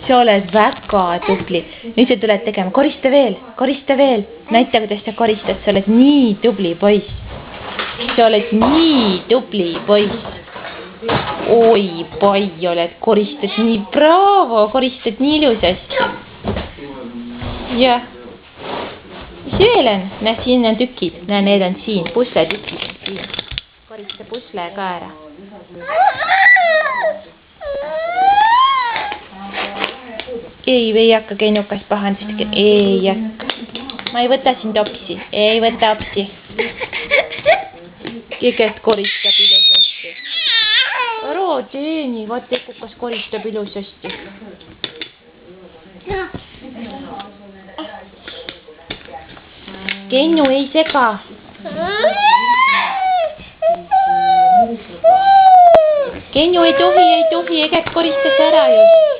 sa oled väga tubli. Nüüd sa tuled tegema. Korista veel. Näita, kuidas sa koristad. Sa oled nii tubli poiss. Sa oled nii tubli poiss. Oi, pai oled. Koristad nii bravo. Koristad nii ilusasti. Jah. Mis veel on? Näe, siin on tükid. Näe, need on siin. Pusletükid on siin. Korista pusle ka ära. Ei hakka kennukas pahandust. Ei hakka. Ma ei võta siin topsi. Ei võta opsi. Kõigest koristab ilusasti. Ära teeni. Vaat Ekukas koristab ilusasti. Kennu ei sega. Kennu ei tohi. Eget koristas ära just.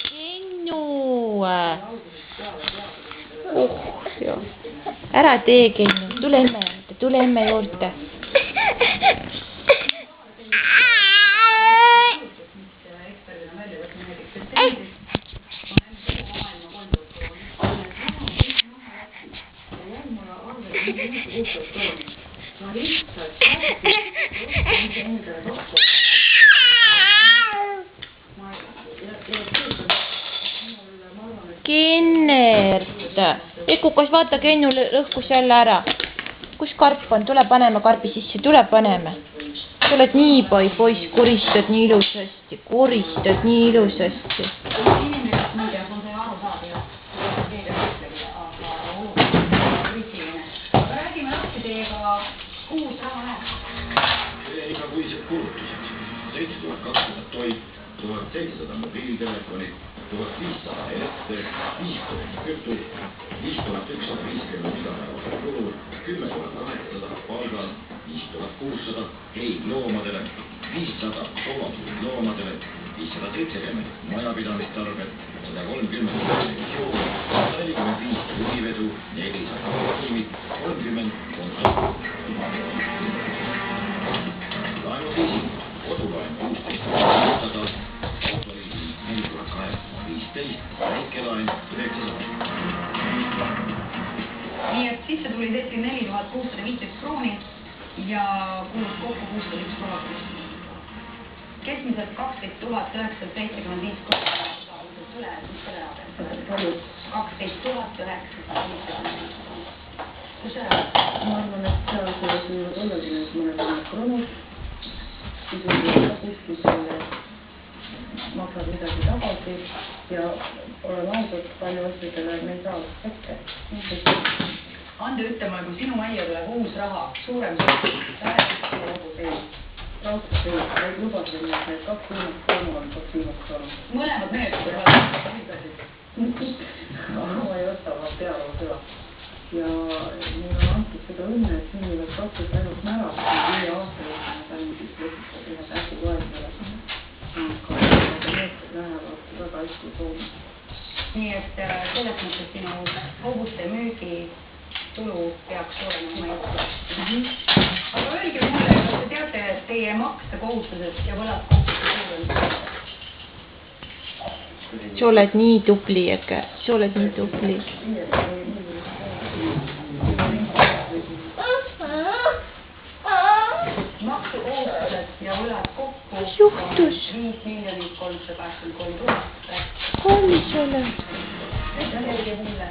Kennu. Joo. Ära tee, Kennu. Tule emme juurde. Kennert. Ekukas, vaata, Kennu lõhkus jälle ära. Kus karp on? Tule paneme karbi sisse. Tule paneme. Sa oled nii poiss. Koristad nii ilusasti. Igakuised kulutused. 7200 toit, 1700 mobiiltelefoni, 1500 elekter, 5000 kütus, 5150 igapäevased kulud, 10 800 palgad, 5600 heid loomadele, 500 soomatuid loomadele, 570 majapidamistarbed, 130 televisioon, 145 juhivedu, 400 ravimit, 30 konto. Kodulaen 1600, autoliisi 4815, väikelaen 900. Nii et sisse tuli 74 615 krooni ja kulus kokku 601 krooni. Keskmiselt 12 975 krooni. 12 975. Kus ära? Ma arvan, et seal võivad ollagi need mõned kroonid. Siis on kuskil maksad midagi tagasi ja oleme ausad palju asjadele mentaalselt ette. Ande ütlema, kui sinu majja tuleb uus raha, suurem raudselt ei, neid lubasid, et need 2 viimast on. Mõlemad mehed, kui raha. Ma ei osta oma peale seda. Ja meil on antud seda õnne, et sünnivad 2 ainult märast, kui 5 aastal sain siis lõpuks ühe tähti koedele. Aga need lähevad väga hästi tooma. Nii et selles mõttes sinu hobuste müügi tulu peaks olema mõjuks. Aga öelge mulle, kas te teate, et teie maksekohustused ja võlad kohustused? Sa oled nii tubli, Eke. Sa oled nii tubli. Maksukohustused ja võlad kokku Mis juhtus? 5 383 000. Kallis oled. Öelge mulle.